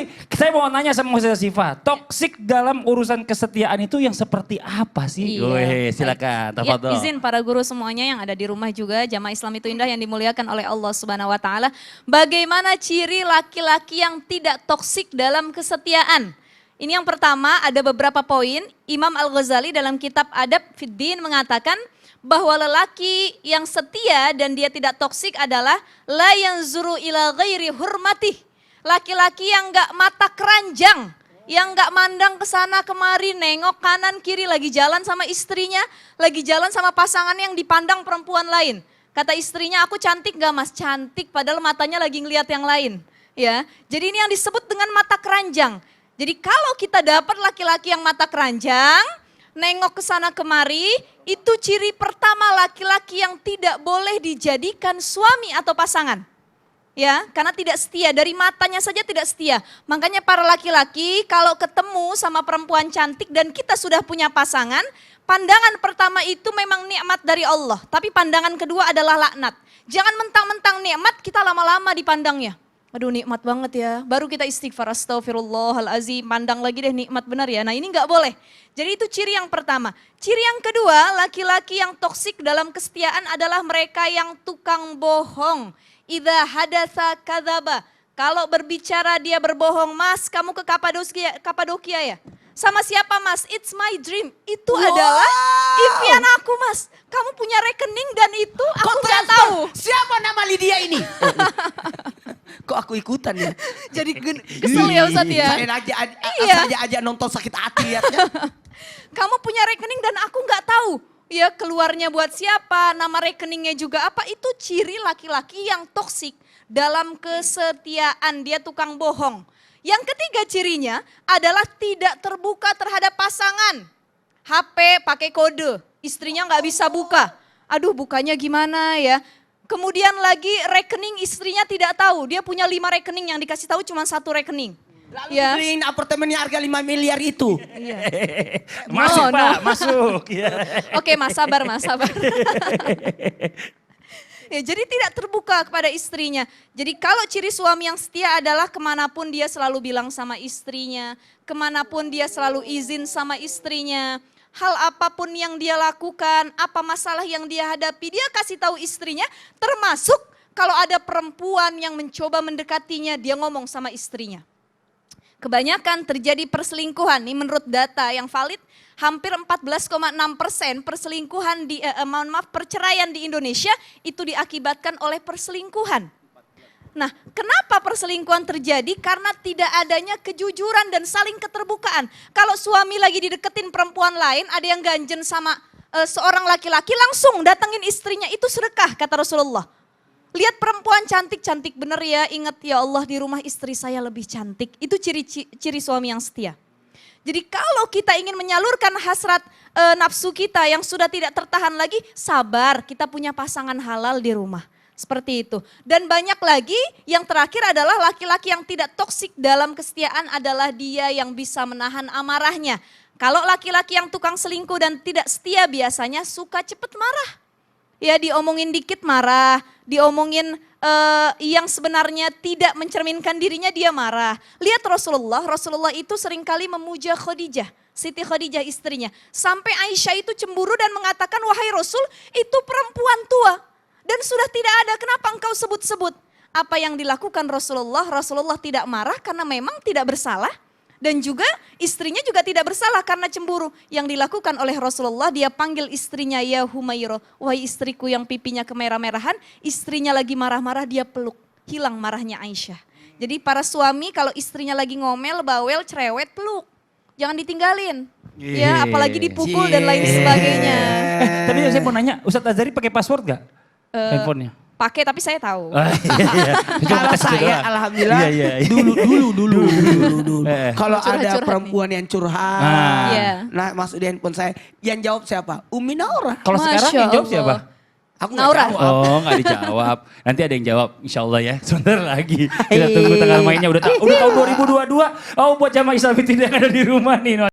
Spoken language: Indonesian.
Tapi saya mau nanya sama Ustazah Syifa, toksik dalam urusan kesetiaan itu yang seperti apa sih? Wih, silakan, tafadhol. Izin para guru semuanya yang ada di rumah juga, jamaah Islam itu indah yang dimuliakan oleh Allah Subhanahu wa taala. Bagaimana ciri laki-laki yang tidak toksik dalam kesetiaan? Ini yang pertama, ada beberapa poin. Imam Al-Ghazali dalam kitab Adab Fiddin mengatakan bahwa lelaki yang setia dan dia tidak toksik adalah la yanzuru ila ghairi hurmatih. Laki-laki yang gak mata keranjang, yang gak mandang ke sana kemari, nengok kanan kiri, lagi jalan sama istrinya, lagi jalan sama pasangan yang dipandang perempuan lain. Kata istrinya, aku cantik gak mas? Cantik, padahal matanya lagi ngeliat yang lain. Ya, jadi ini yang disebut dengan mata keranjang. Jadi kalau kita dapat laki-laki yang mata keranjang, nengok ke sana kemari, itu ciri pertama laki-laki yang tidak boleh dijadikan suami atau pasangan. Ya, karena tidak setia, dari matanya saja tidak setia. Makanya para laki-laki kalau ketemu sama perempuan cantik dan kita sudah punya pasangan, pandangan pertama itu memang nikmat dari Allah. Tapi pandangan kedua adalah laknat. Jangan mentang-mentang nikmat kita lama-lama dipandangnya. Aduh nikmat banget ya, baru kita istighfar, astagfirullahaladzim, pandang lagi deh nikmat benar ya. Nah ini gak boleh. Jadi itu ciri yang pertama. Ciri yang kedua, laki-laki yang toksik dalam kesetiaan adalah mereka yang tukang bohong. Idza hadatsa kadzaba. Kalau berbicara dia berbohong. Mas, kamu ke Kapadokia ya? Sama siapa mas? It's my dream. Itu adalah impian aku mas. Kamu punya rekening dan itu aku nggak tahu. Siapa nama Lydia ini? Kok aku ikutan ya? Jadi kesel ya Ustadz ya? Saya aja nonton sakit hati lihatnya. Kamu punya rekening dan aku nggak tahu. Ya keluarnya buat siapa, nama rekeningnya juga apa, itu ciri laki-laki yang toksik dalam kesetiaan, dia tukang bohong. Yang ketiga cirinya adalah tidak terbuka terhadap pasangan. HP pakai kode, istrinya nggak bisa buka. Aduh bukanya gimana ya. Kemudian lagi rekening istrinya tidak tahu, dia punya 5 rekening yang dikasih tahu cuma 1 rekening. Lalu beliin apartemennya harga 5 miliar itu. Iya. Masuk Pak, masuk. Ya. Oke mas, sabar mas, sabar. Ya, jadi tidak terbuka kepada istrinya. Jadi kalau ciri suami yang setia adalah kemanapun dia selalu bilang sama istrinya. Kemanapun dia selalu izin sama istrinya. Hal apapun yang dia lakukan, apa masalah yang dia hadapi, dia kasih tahu istrinya. Termasuk kalau ada perempuan yang mencoba mendekatinya, dia ngomong sama istrinya. Kebanyakan terjadi perselingkuhan, ini menurut data yang valid, hampir 14,6% perselingkuhan perceraian di Indonesia itu diakibatkan oleh perselingkuhan. Nah, kenapa perselingkuhan terjadi? Karena tidak adanya kejujuran dan saling keterbukaan. Kalau suami lagi dideketin perempuan lain, ada yang ganjen sama seorang laki-laki, langsung datengin istrinya, itu sedekah kata Rasulullah. Lihat perempuan cantik-cantik bener ya, ingat ya Allah di rumah istri saya lebih cantik. Itu ciri suami yang setia. Jadi kalau kita ingin menyalurkan hasrat nafsu kita yang sudah tidak tertahan lagi, sabar, kita punya pasangan halal di rumah. Seperti itu. Dan banyak lagi yang terakhir adalah laki-laki yang tidak toksik dalam kesetiaan adalah dia yang bisa menahan amarahnya. Kalau laki-laki yang tukang selingkuh dan tidak setia biasanya suka cepet marah. Ya diomongin dikit marah, diomongin yang sebenarnya tidak mencerminkan dirinya dia marah. Lihat Rasulullah itu seringkali memuja Khadijah, Siti Khadijah istrinya. Sampai Aisyah itu cemburu dan mengatakan, wahai Rasul itu perempuan tua dan sudah tidak ada, kenapa engkau sebut-sebut? Apa yang dilakukan Rasulullah tidak marah karena memang tidak bersalah. Dan juga istrinya juga tidak bersalah karena cemburu. Yang dilakukan oleh Rasulullah, dia panggil istrinya, ya Humairah, wahai istriku yang pipinya kemerah-merahan, istrinya lagi marah-marah dia peluk, hilang marahnya Aisyah. Jadi para suami kalau istrinya lagi ngomel, bawel, cerewet, peluk. Jangan ditinggalin, ya apalagi dipukul dan lain sebagainya. Tapi saya mau nanya, Ustadz Azhari pakai password gak handphonenya? Pakai tapi saya tahu. Kalau saya alhamdulillah dulu. Kalau ada perempuan yang curhat, nah masuk di handphone saya, yang jawab siapa? Umi Naura. Kalau sekarang yang jawab siapa? Aku Naura. Oh nggak dijawab. Nanti ada yang jawab insya Allah ya. Sebentar lagi. Kita tunggu tanggal mainnya. Udah tahun 2022. Oh buat jamaah Islam yang ada di rumah nih.